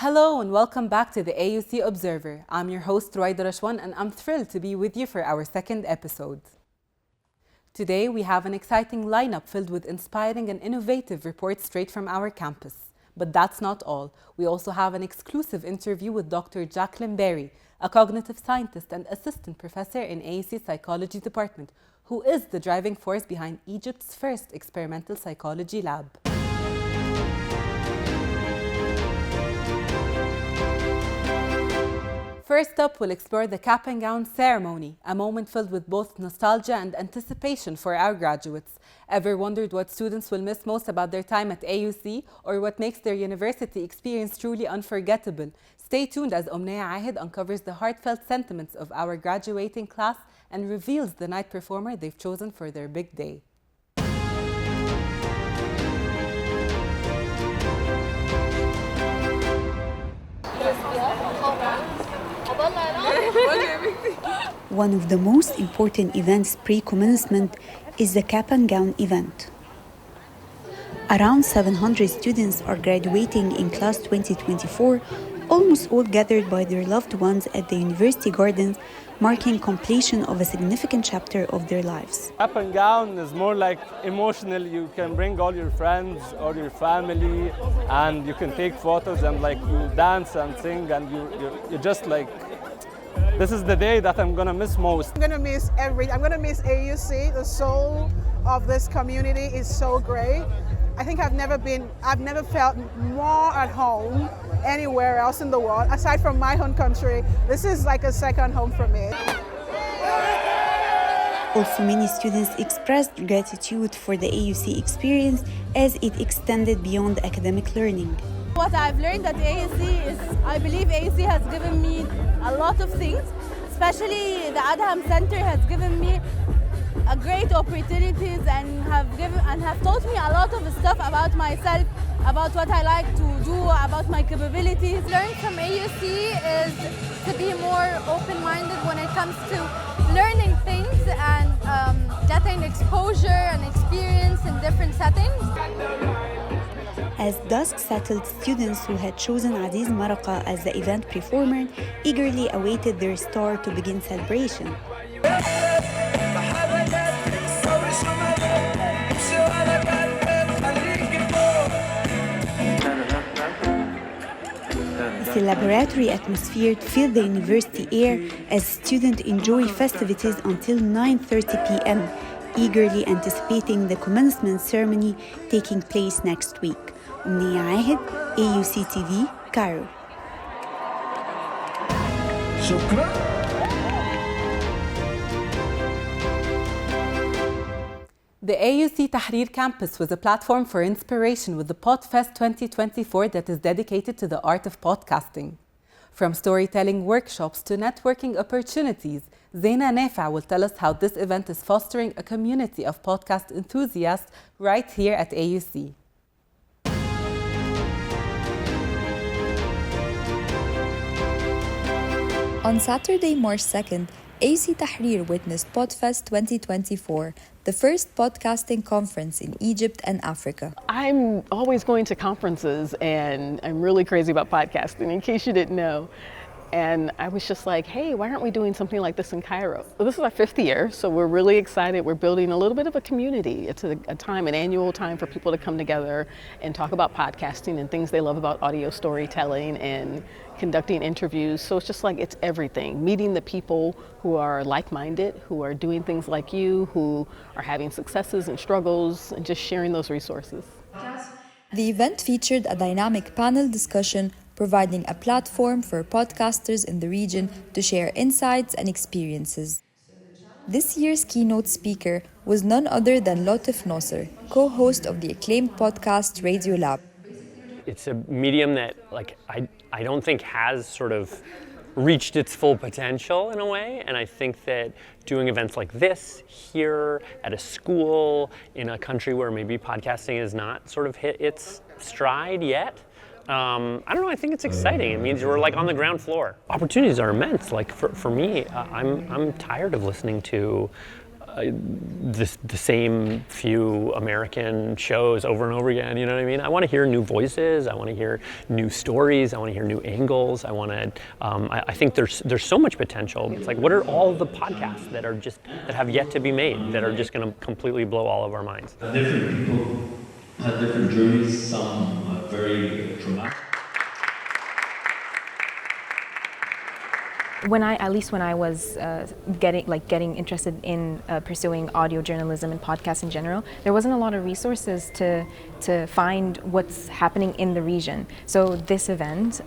Hello and welcome back to the AUC Observer. I'm your host Ruaida Rashwan and I'm thrilled to be with you for our second episode. Today we have an exciting lineup filled with inspiring and innovative reports straight from our campus. But that's not all. We also have an exclusive interview with Dr. Jacqueline Berry, a cognitive scientist and assistant professor in AUC Psychology Department, who is the driving force behind Egypt's first experimental psychology lab. First up, we'll explore the cap and gown ceremony, a moment filled with both nostalgia and anticipation for our graduates. Ever wondered what students will miss most about their time at AUC or what makes their university experience truly unforgettable? Stay tuned as Omnaya Ahid uncovers the heartfelt sentiments of our graduating class and reveals the night performer they've chosen for their big day. One of the most important events pre-commencement is the cap and gown event. Around 700 students are graduating in class 2024, almost all gathered by their loved ones at the university gardens, marking completion of a significant chapter of their lives. Cap and gown is more like emotional. You can bring all your friends or your family and you can take photos and you dance and sing and you're just like, this is the day that I'm gonna miss most. I'm gonna miss AUC. The soul of this community is so great. I think I've never felt more at home anywhere else in the world, aside from my home country. This is like a second home for me. Also, many students expressed gratitude for the AUC experience as it extended beyond academic learning. What I've learned at AUC is, I believe AUC has given me a lot of things, especially the Adham Center has given me a great opportunities and have taught me a lot of stuff about myself, about what I like to do, about my capabilities. Learning from AUC is to be more open-minded when it comes to learning things and getting exposure and experience in different settings. As dusk settled, students who had chosen Aziz Maraka as the event performer eagerly awaited their star to begin celebration. The celebratory atmosphere filled the university air as students enjoy festivities until 9:30 p.m., eagerly anticipating the commencement ceremony taking place next week. Omnaya Ahid, AUCTV, Cairo. The AUC Tahrir campus was a platform for inspiration with the PodFest 2024 that is dedicated to the art of podcasting. From storytelling workshops to networking opportunities, Zaina Nefa will tell us how this event is fostering a community of podcast enthusiasts right here at AUC. On Saturday, March 2nd, AUC Tahrir witnessed PodFest 2024, the first podcasting conference in Egypt and Africa. I'm always going to conferences and I'm really crazy about podcasting, in case you didn't know. And I was just like, hey, why aren't we doing something like this in Cairo? Well, this is our 5th year, so we're really excited. We're building a little bit of a community. It's an annual time for people to come together and talk about podcasting and things they love about audio storytelling and conducting interviews. So it's just like, it's everything. Meeting the people who are like-minded, who are doing things like you, who are having successes and struggles, and just sharing those resources. The event featured a dynamic panel discussion providing a platform for podcasters in the region to share insights and experiences. This year's keynote speaker was none other than Latif Nasser, co-host of the acclaimed podcast Radio Lab. It's a medium that I don't think has sort of reached its full potential in a way, and I think that doing events like this here at a school in a country where maybe podcasting has not sort of hit its stride yet, I don't know, I think it's exciting. It means we're on the ground floor. Opportunities are immense. For me, I'm tired of listening to the same few American shows over and over again. You know what I mean? I want to hear new voices. I want to hear new stories. I want to hear new angles. I want to. I think there's so much potential. It's like, what are all the podcasts that have yet to be made that are just going to completely blow all of our minds? Different people had different journeys. Some very traumatic. When I was getting interested in pursuing audio journalism and podcasts in general, there wasn't a lot of resources to find what's happening in the region. So this event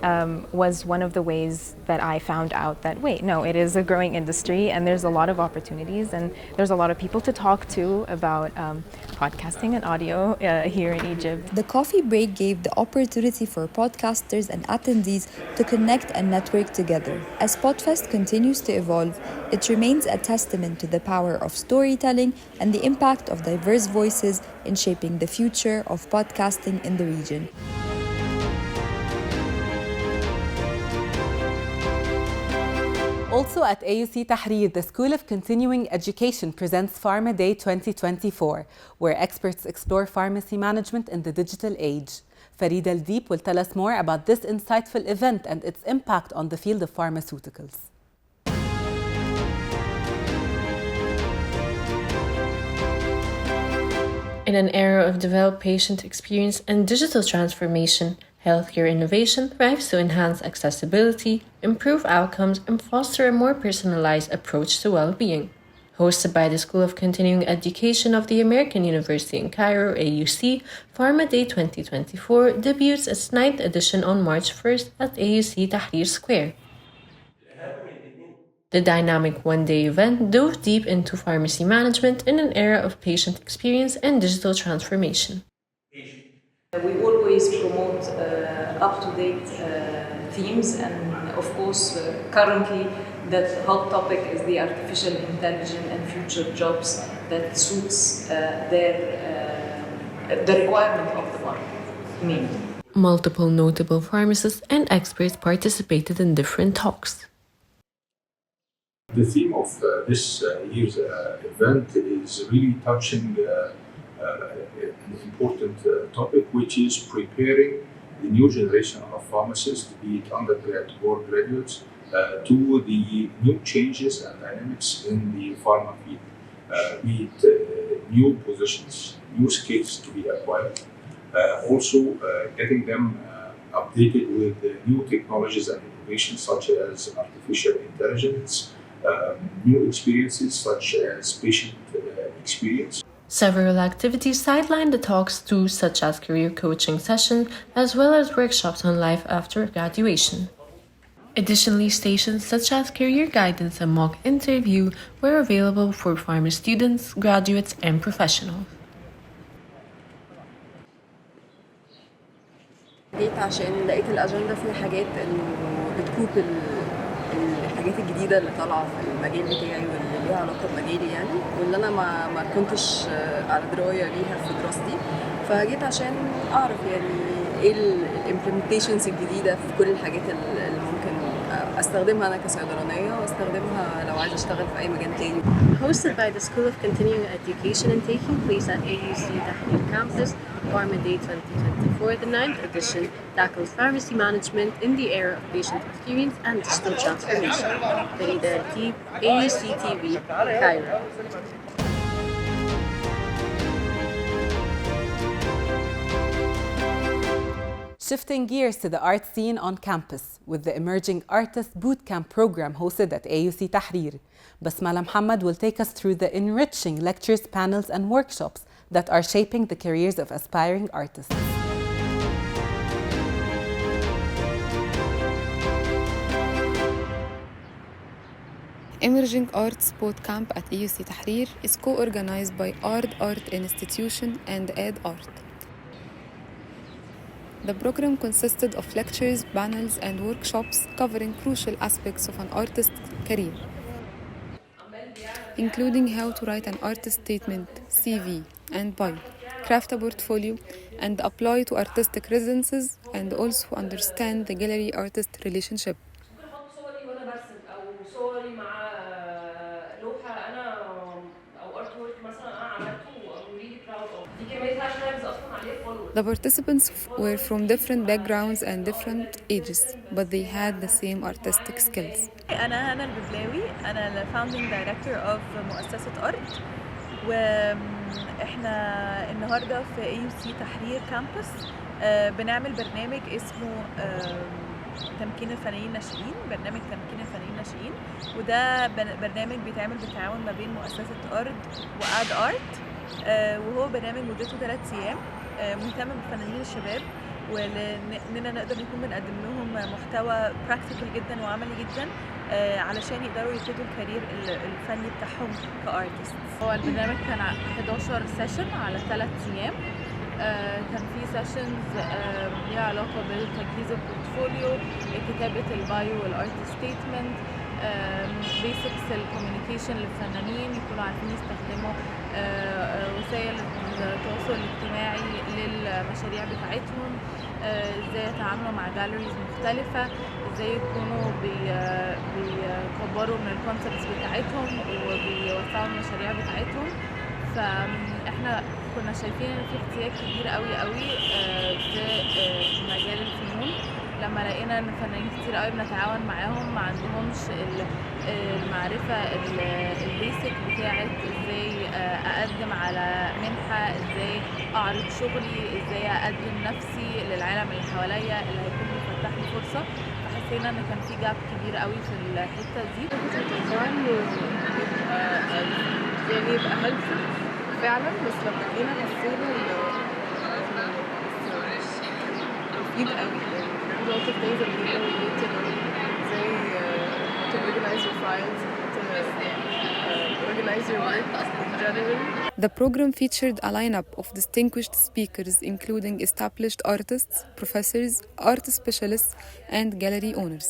was one of the ways that I found out that it is a growing industry and there's a lot of opportunities and there's a lot of people to talk to about podcasting and audio here in Egypt. The coffee break gave the opportunity for podcasters and attendees to connect and network together. As Podfest continues to evolve, it remains a testament to the power of storytelling and the impact of diverse voices in shaping the future of podcasting in the region. Also at AUC Tahrir, the School of Continuing Education presents Pharma Day 2024, where experts explore pharmacy management in the digital age. Farid Al-Deep will tell us more about this insightful event and its impact on the field of pharmaceuticals. In an era of developed patient experience and digital transformation, healthcare innovation thrives to enhance accessibility, improve outcomes, and foster a more personalized approach to well-being. Hosted by the School of Continuing Education of the American University in Cairo, AUC, Pharma Day 2024 debuts its 9th edition on March 1st at AUC Tahrir Square. The dynamic one-day event dove deep into pharmacy management in an era of patient experience and digital transformation. We always promote up-to-date themes, and of course, currently the hot topic is the artificial intelligence and future jobs that suits the requirement of the market. Multiple notable pharmacists and experts participated in different talks. The theme of this year's event is really touching an important topic, which is preparing the new generation of pharmacists, be it undergrad or graduates, to the new changes and dynamics in the pharma field, be it new positions, new skills to be acquired, also getting them updated with new technologies and innovations such as artificial intelligence, new experiences such as patient experience. Several activities sidelined the talks too, such as career coaching sessions, as well as workshops on life after graduation. Additionally, stations such as career guidance and mock interview were available for pharma students, graduates, and professionals. جيت عشان لقيت الأجندة فيها حاجات إنه بتكوب الحاجات الجديدة اللي طالعة في المجال بتاعي واللي ليها علاقة بمجالي يعني، واللي أنا ما كنتش على دراية ليها في دراستي، فجيت عشان أعرف يعني إيه الإمبلمنتيشنز الجديدة في كل الحاجات اللي ممكن أستخدمها أنا كصيدلانية وأستخدمها لو عايزة أشتغل في أي مجال تاني. Hosted by the School of Continuing Education and taking place at AUC Tahrir campus, Pharma Day 2024, the 9th edition, tackles pharmacy management in the era of patient experience and digital transformation. Farid Al-Deep, AUCTV, Cairo. Shifting gears to the art scene on campus with the Emerging Artist Bootcamp program hosted at AUC Tahrir. Basmala Muhammad will take us through the enriching lectures, panels, and workshops that are shaping the careers of aspiring artists. Emerging Arts Bootcamp at AUC Tahrir is co-organized by Art Institution and Ed Art. The program consisted of lectures, panels, and workshops covering crucial aspects of an artist's career, including how to write an artist statement, CV, and bio, craft a portfolio, and apply to artistic residences, and also understand the gallery-artist relationship. The participants were from different backgrounds and different ages, but they had the same artistic skills. أنا هنا الببلاوي، أنا ال Founding Director of مؤسسة أرض، وإحنا النهاردة في AUC تحرير كامبس بنعمل برنامج اسمه تمكين الفنانين الناشئين، برنامج تمكين الفنانين الناشئين، وده برنامج بيتعمل بالتعاون ما بين مؤسسة أرض وآد آرت، وهو برنامج مدته 3 أيام مهتم بفنانين الشباب، وإننا نقدر نكون بنقدم لهم محتوى براكتيكال جدا وعملي جدا علشان يقدروا يبتدوا الكارير الفني بتاعهم كارتست. هو البرنامج كان 11 سيشن على 3 أيام. كان في سيشنز ليها علاقة بتجهيز البورتفوليو، كتابة البايو والارت ستيتمنت، بيسكس الكوميونيكيشن للفنانين يكونوا عارفين يستخدموا وسائل التواصل الاجتماعي للمشاريع بتاعتهم، ازاي يتعاملوا مع جاليريز مختلفة، ازاي يكونوا بيكبروا من الكونسبتس بتاعتهم وبيوسعوا المشاريع بتاعتهم. فاحنا كنا شايفين ان في احتياج كبير قوي في مجال الفنون، لما لقينا ان فنانين كتير قوي بنتعاون معاهم ما عندهمش المعرفة البيسك بتاعت ازاي اقدم على منحة، ازاي اعرض شغلي، ازاي اقدم نفسي للعالم اللي حواليا اللي هيكون بيفتح لي فرصة. فحسينا ان كان في جاب كبير قوي في الحتة دي. يعني يبقى هيلثي فعلا، بس لما جينا بصينا مفيد قوي. a lot of things that people need to know, زي to organize your files, to organize your work in general. The program featured a lineup of distinguished speakers including established artists, professors, art specialists, and gallery owners.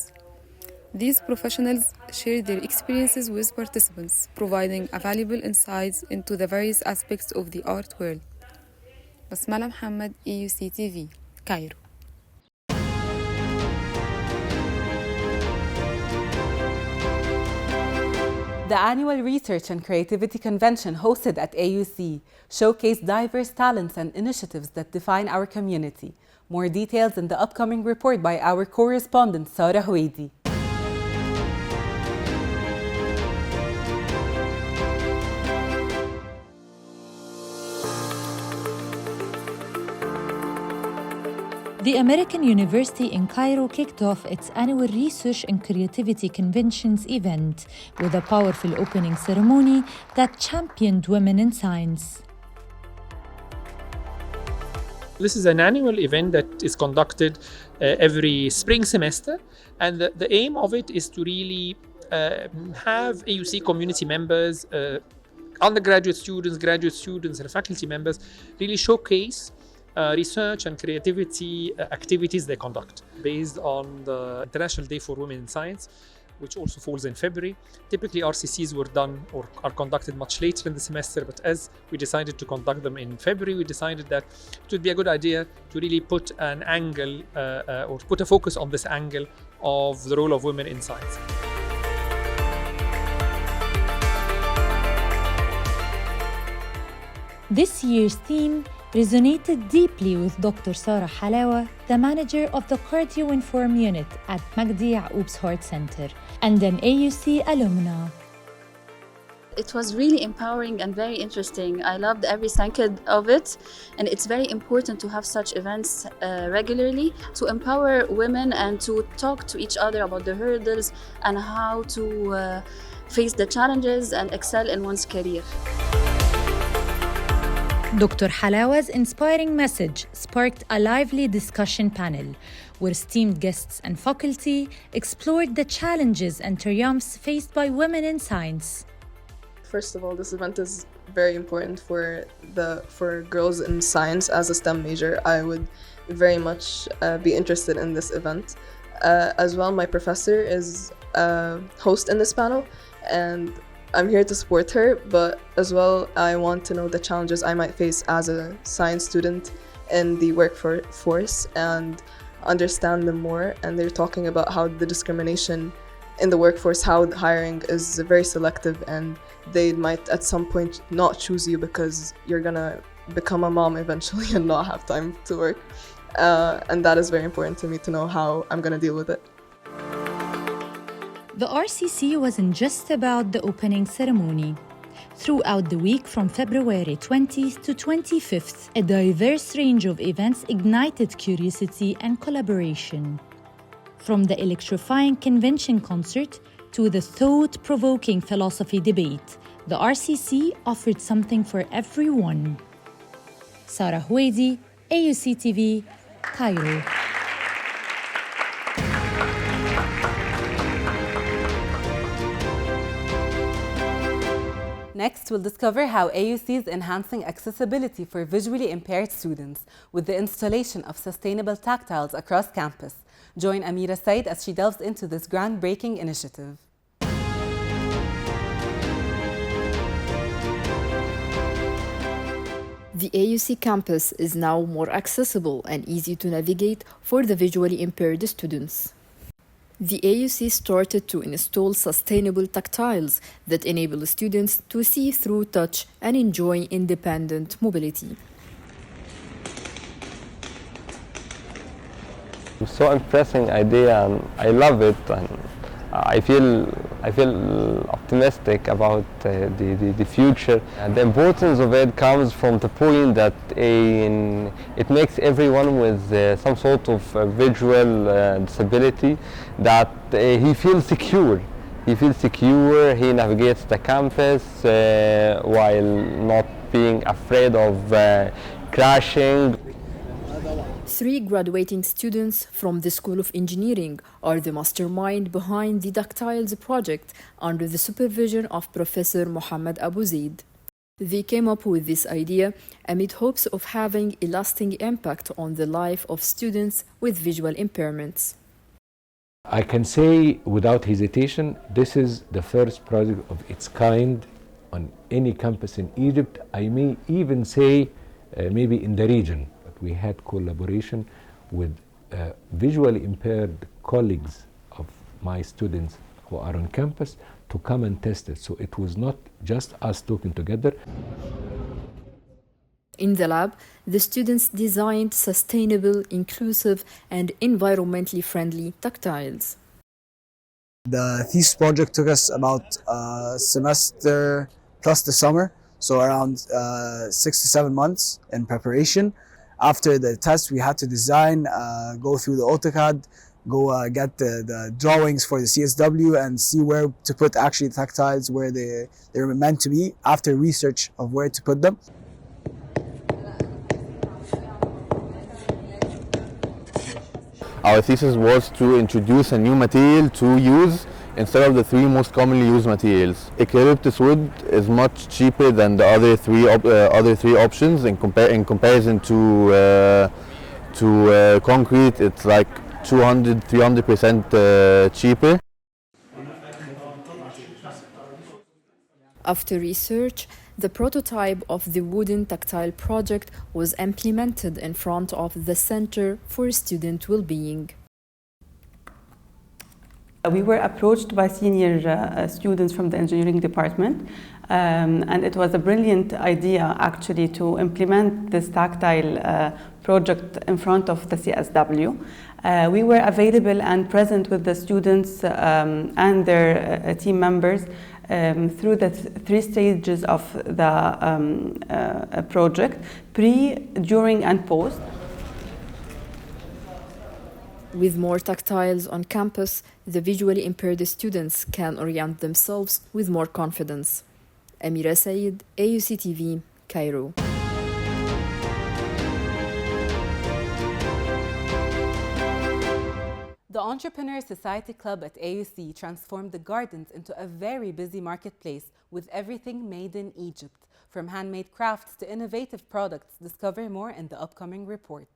These professionals shared their experiences with participants, providing valuable insights into the various aspects of the art world. Basmala Mohammed, AUCTV, Cairo. The annual Research and Creativity Convention hosted at AUC showcased diverse talents and initiatives that define our community. More details in the upcoming report by our correspondent Sarah Houedi. The American University in Cairo kicked off its annual Research and Creativity Conventions event with a powerful opening ceremony that championed women in science. This is an annual event that is conducted every spring semester, and the aim of it is to really have AUC community members, undergraduate students, graduate students, and faculty members really showcase research and creativity activities they conduct based on the International Day for Women in Science, which also falls in February. Typically RCCs were done or are conducted much later in the semester, but as we decided to conduct them in February, we decided that it would be a good idea to really put an angle or put a focus on this angle of the role of women in science. This year's theme resonated deeply with Dr. Sarah Halawa, the manager of the Cardio Inform unit at Magdi Yaoub's Heart Center and an AUC alumna. It was really empowering and very interesting. I loved every second of it, and it's very important to have such events regularly to empower women and to talk to each other about the hurdles and how to face the challenges and excel in one's career. Dr. Halawa's inspiring message sparked a lively discussion panel where esteemed guests and faculty explored the challenges and triumphs faced by women in science. First of all, this event is very important for girls in science. As a STEM major, I would very much be interested in this event. As well, my professor is a host in this panel, and I'm here to support her, but as well, I want to know the challenges I might face as a science student in the workforce and understand them more. And they're talking about how the discrimination in the workforce, how the hiring is very selective, and they might at some point not choose you because you're gonna become a mom eventually and not have time to work. And that is very important to me to know how I'm going to deal with it. The RCC wasn't just about the opening ceremony. Throughout the week from February 20th to 25th, a diverse range of events ignited curiosity and collaboration. From the electrifying convention concert to the thought-provoking philosophy debate, the RCC offered something for everyone. Sarah Houedi, AUCTV, Cairo. Next, we'll discover how AUC is enhancing accessibility for visually impaired students with the installation of sustainable tactiles across campus. Join Amira Said as she delves into this groundbreaking initiative. The AUC campus is now more accessible and easy to navigate for the visually impaired students. The AUC started to install sustainable tactiles that enable students to see through touch and enjoy independent mobility. It's so impressive idea, and I love it, and I feel optimistic about the future. And the importance of it comes from the point that it makes everyone with some sort of visual disability that he feels secure. He feels secure, he navigates the campus while not being afraid of crashing. 3 graduating students from the School of Engineering are the mastermind behind the Tactiles project under the supervision of Professor Mohammed Abu Zaid. They came up with this idea amid hopes of having a lasting impact on the life of students with visual impairments. I can say without hesitation, this is the first project of its kind on any campus in Egypt. I may even say maybe in the region. We had collaboration with visually impaired colleagues of my students who are on campus to come and test it. So it was not just us talking together. In the lab, the students designed sustainable, inclusive, and environmentally friendly tactiles. The thesis project took us about a semester plus the summer, so around 6 to 7 months in preparation. After the test, we had to design, go through the AutoCAD, go get the drawings for the CSW and see where to put actually the tactiles, where they're meant to be, after research of where to put them. Our thesis was to introduce a new material to use instead of the 3 most commonly used materials. Eucalyptus wood is much cheaper than the other three options in comparison to concrete. It's like 200-300% cheaper. After research, the prototype of the wooden tactile project was implemented in front of the Center for Student Wellbeing. We were approached by senior students from the engineering department, and it was a brilliant idea actually to implement this tactile project in front of the CSW. We were available and present with the students and their team members through the 3 stages of the project: pre, during, and post. With more tactiles on campus, the visually impaired students can orient themselves with more confidence. Amira Said, AUCTV, Cairo. The Entrepreneur Society Club at AUC transformed the gardens into a very busy marketplace with everything made in Egypt. From handmade crafts to innovative products, discover more in the upcoming report.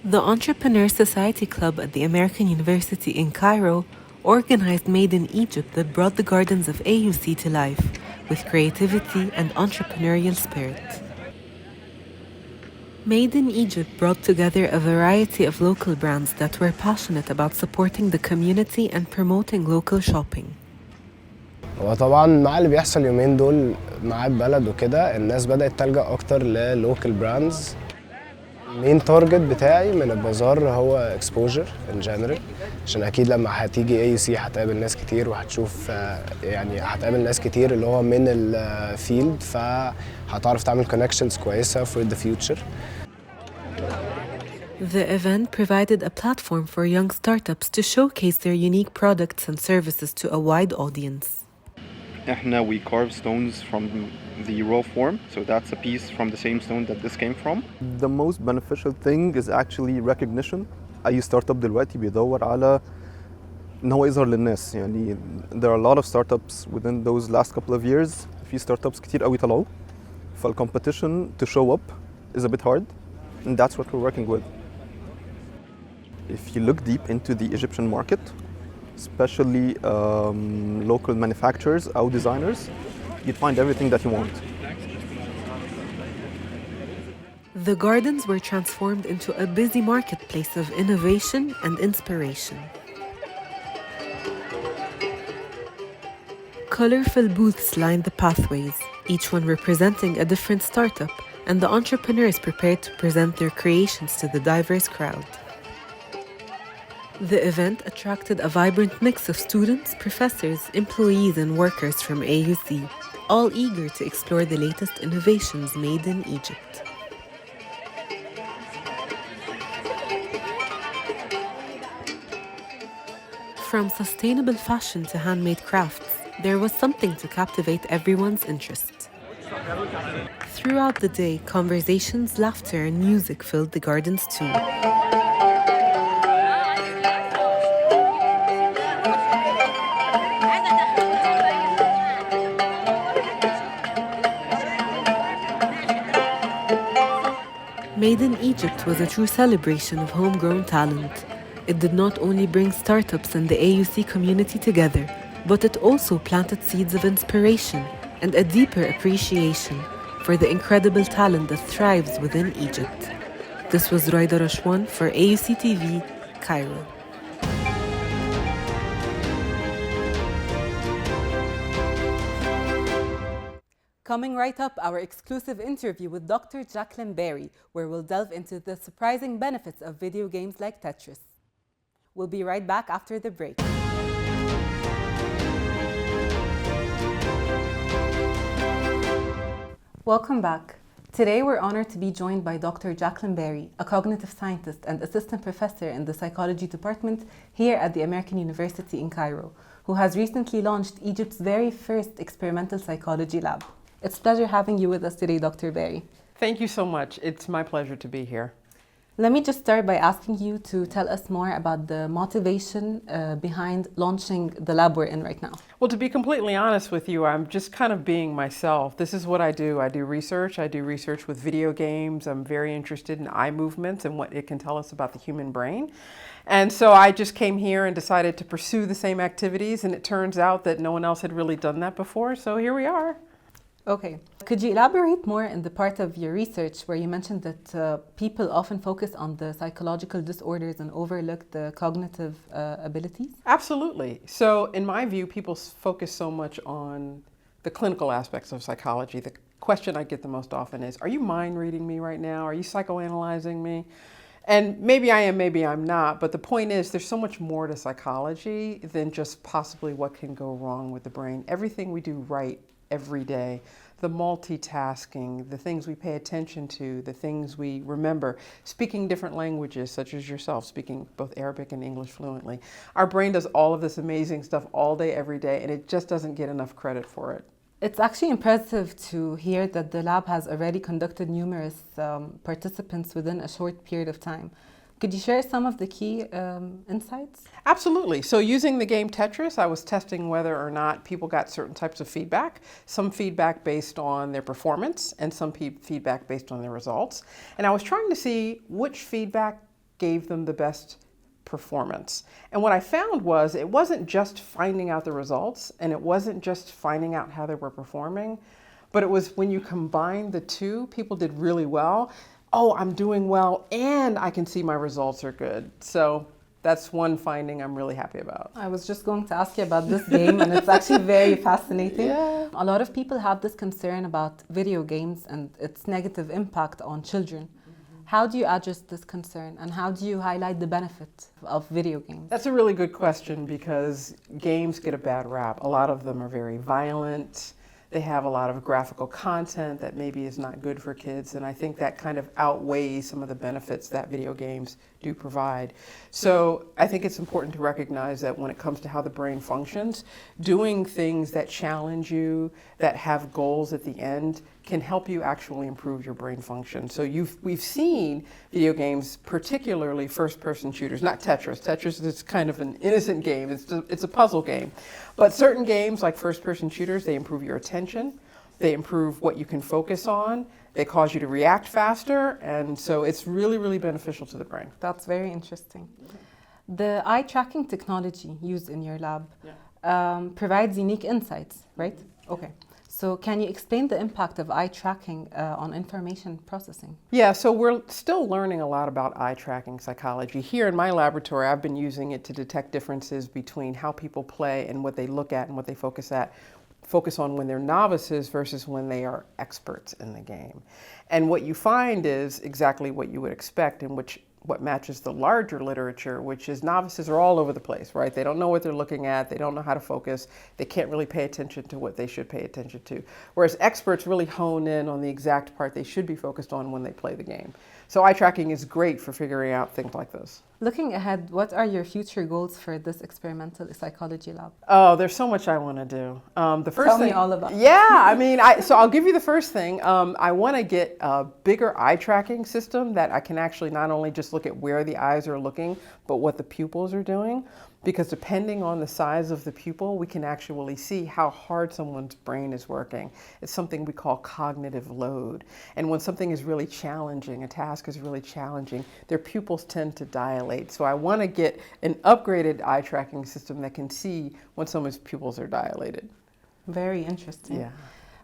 The Entrepreneur Society Club at the American University in Cairo organized Made in Egypt that brought the gardens of AUC to life with creativity and entrepreneurial spirit. Made in Egypt brought together a variety of local brands that were passionate about supporting the community and promoting local shopping. وطبعا مع اللي بيحصل اليومين دول مع البلد وكده الناس بدأت تلجأ أكتر للوكال براندز. المين تارجت بتاعي من البازار هو exposure in general عشان أكيد لما هتيجي AUC هتقابل ناس كتير وهتشوف يعني هتقابل ناس كتير اللي هو من الفيلد فهتعرف تعمل connections كويسة for the future. The event provided a platform for young startups to showcase their unique products and services to a wide audience. We carve stones from the raw form, so that's a piece from the same stone that this came from. The most beneficial thing is actually recognition. أي startup دلوقتي بيدور على إن هو يظهر للناس. يعني there are a lot of startups within those last couple of years. في startups كتير قوي طلعوا. فالcompetition to show up is a bit hard, and that's what we're working with. If you look deep into the Egyptian market, especially local manufacturers or designers, you'd find everything that you want. The gardens were transformed into a busy marketplace of innovation and inspiration. Colorful booths lined the pathways, each one representing a different startup, and the entrepreneurs prepared to present their creations to the diverse crowd. The event attracted a vibrant mix of students, professors, employees, and workers from AUC, all eager to explore the latest innovations made in Egypt. From sustainable fashion to handmade crafts, there was something to captivate everyone's interest. Throughout the day, conversations, laughter, and music filled the gardens too. Made in Egypt was a true celebration of homegrown talent. It did not only bring startups and the AUC community together, but it also planted seeds of inspiration and a deeper appreciation for the incredible talent that thrives within Egypt. This was Roida Rashwan for AUCTV, Cairo. Coming right up, our exclusive interview with Dr. Jacqueline Berry, where we'll delve into the surprising benefits of video games like Tetris. We'll be right back after the break. Welcome back. Today we're honored to be joined by Dr. Jacqueline Berry, a cognitive scientist and assistant professor in the psychology department here at the American University in Cairo, who has recently launched Egypt's very first experimental psychology lab. It's a pleasure having you with us today, Dr. Berry. Thank you so much. It's my pleasure to be here. Let me just start by asking you to tell us more about the motivation behind launching the lab we're in right now. Well, to be completely honest with you, I'm just kind of being myself. This is what I do. I do research. I do research with video games. I'm very interested in eye movements and what it can tell us about the human brain. And so I just came here and decided to pursue the same activities, and it turns out that no one else had really done that before, so here we are. Okay. Could you elaborate more in the part of your research where you mentioned that people often focus on the psychological disorders and overlook the cognitive abilities? Absolutely. So in my view, people focus so much on the clinical aspects of psychology. The question I get the most often is, are you mind reading me right now? Are you psychoanalyzing me? And maybe I am, maybe I'm not, but the point is there's so much more to psychology than just possibly what can go wrong with the brain. Everything we do right every day, the multitasking, the things we pay attention to, the things we remember, speaking different languages such as yourself, speaking both Arabic and English fluently. Our brain does all of this amazing stuff all day, every day, and it just doesn't get enough credit for it. It's actually impressive to hear that the lab has already conducted numerous participants within a short period of time. Could you share some of the key insights? Absolutely. So using the game Tetris, I was testing whether or not people got certain types of feedback, some feedback based on their performance and some feedback based on their results. And I was trying to see which feedback gave them the best performance. And what I found was it wasn't just finding out the results, and it wasn't just finding out how they were performing, but it was when you combine the two, people did really well. oh, I'm doing well and I can see my results are good. So that's one finding I'm really happy about. I was just going to ask you about this game, and it's actually very fascinating. Yeah. A lot of people have this concern about video games and its negative impact on children. How do you address this concern, and how do you highlight the benefit of video games? That's a really good question, because games get a bad rap. A lot of them are very violent. They have a lot of graphical content that maybe is not good for kids, and I think that kind of outweighs some of the benefits that video games do provide. So I think it's important to recognize that when it comes to how the brain functions, doing things that challenge you, that have goals at the end, can help you actually improve your brain function. So we've seen video games, particularly first-person shooters, not Tetris. Tetris is kind of an innocent game. It's a puzzle game. But certain games like first-person shooters, they improve your attention. They improve what you can focus on. They cause you to react faster. And so it's really, really beneficial to the brain. That's very interesting. The eye tracking technology used in your lab provides unique insights, right? Okay. So can you explain the impact of eye tracking on information processing? Yeah, so we're still learning a lot about eye tracking psychology. Here in my laboratory, I've been using it to detect differences between how people play and what they look at and what they focus on when they're novices versus when they are experts in the game. And what you find is exactly what you would expect, and what matches the larger literature, which is novices are all over the place, right? They don't know what they're looking at. They don't know how to focus. They can't really pay attention to what they should pay attention to. Whereas experts really hone in on the exact part they should be focused on when they play the game. So eye tracking is great for figuring out things like this. Looking ahead, what are your future goals for this experimental psychology lab? Oh, there's so much I want to do. The first Tell thing, me all about it. Yeah, I mean, so I'll give you the first thing. I want to get a bigger eye tracking system that I can actually not only just look at where the eyes are looking, but what the pupils are doing. Because depending on the size of the pupil, we can actually see how hard someone's brain is working. It's something we call cognitive load. And when something is really challenging, a task is really challenging, their pupils tend to dilate. So I want to get an upgraded eye tracking system that can see when someone's pupils are dilated. Very interesting. Yeah.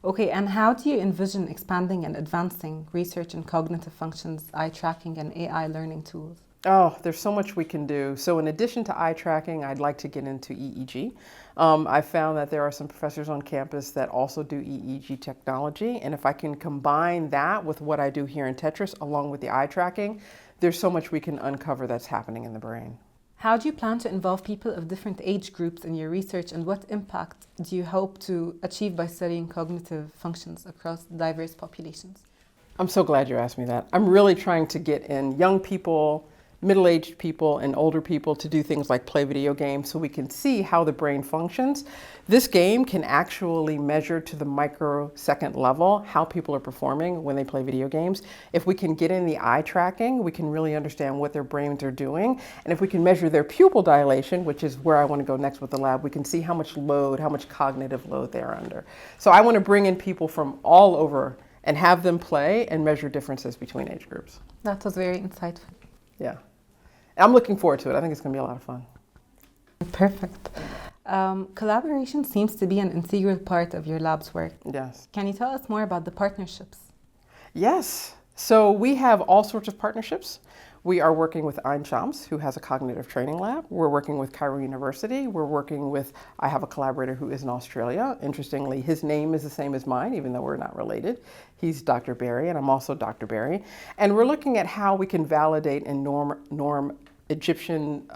Okay, and how do you envision expanding and advancing research in cognitive functions, eye tracking, and AI learning tools? Oh, there's so much we can do. So in addition to eye tracking, I'd like to get into EEG. I found that there are some professors on campus that also do EEG technology, and if I can combine that with what I do here in Tetris along with the eye tracking, there's so much we can uncover that's happening in the brain. How do you plan to involve people of different age groups in your research, and what impact do you hope to achieve by studying cognitive functions across diverse populations? I'm so glad you asked me that. I'm really trying to get in young people, middle-aged people, and older people to do things like play video games so we can see how the brain functions. This game can actually measure to the microsecond level how people are performing when they play video games. If we can get in the eye tracking, we can really understand what their brains are doing. And if we can measure their pupil dilation, which is where I want to go next with the lab, we can see how much load, how much cognitive load they're under. So I want to bring in people from all over and have them play and measure differences between age groups. That was very insightful. Yeah. I'm looking forward to it. I think it's going to be a lot of fun. Perfect. Collaboration seems to be an integral part of your lab's work. Yes. Can you tell us more about the partnerships? Yes. So we have all sorts of partnerships. We are working with Ain Shams, who has a cognitive training lab. We're working with Cairo University. We're working with, I have a collaborator who is in Australia. Interestingly, his name is the same as mine, even though we're not related. He's Dr. Berry, and I'm also Dr. Berry. And we're looking at how we can validate and norm Egyptian,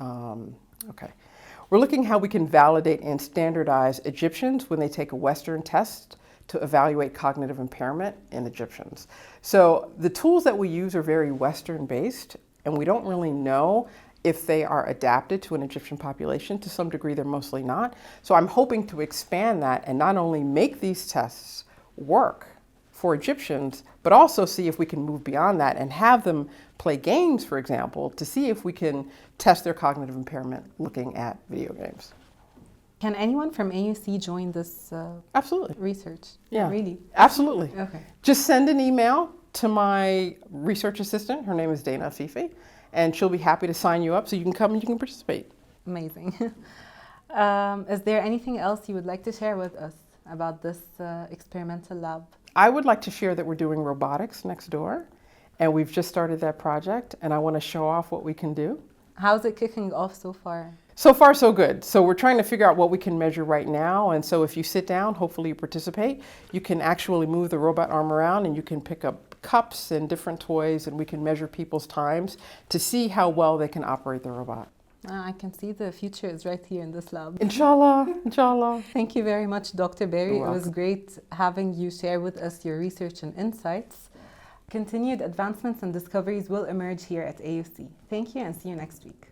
We're looking how we can validate and standardize Egyptians when they take a Western test to evaluate cognitive impairment in Egyptians. So the tools that we use are very Western based, and we don't really know if they are adapted to an Egyptian population. To some degree, they're mostly not. So I'm hoping to expand that and not only make these tests work for Egyptians, but also see if we can move beyond that and have them play games, for example, to see if we can test their cognitive impairment looking at video games. Can anyone from AUC join this absolutely research? Yeah, really? Absolutely. Okay. Just send an email to my research assistant. Her name is Dana Afifi, and she'll be happy to sign you up so you can come and you can participate. Amazing. Is there anything else you would like to share with us about this experimental lab? I would like to share that we're doing robotics next door, and we've just started that project, and I want to show off what we can do. How's it kicking off so far? So far, so good. So we're trying to figure out what we can measure right now. And so if you sit down, hopefully you participate, you can actually move the robot arm around and you can pick up cups and different toys, and we can measure people's times to see how well they can operate the robot. I can see the future is right here in this lab. Inshallah, inshallah. Thank you very much, Dr. Berry. You're It was welcome. great having you share with us your research and insights. Continued advancements and discoveries will emerge here at AUC. Thank you and see you next week.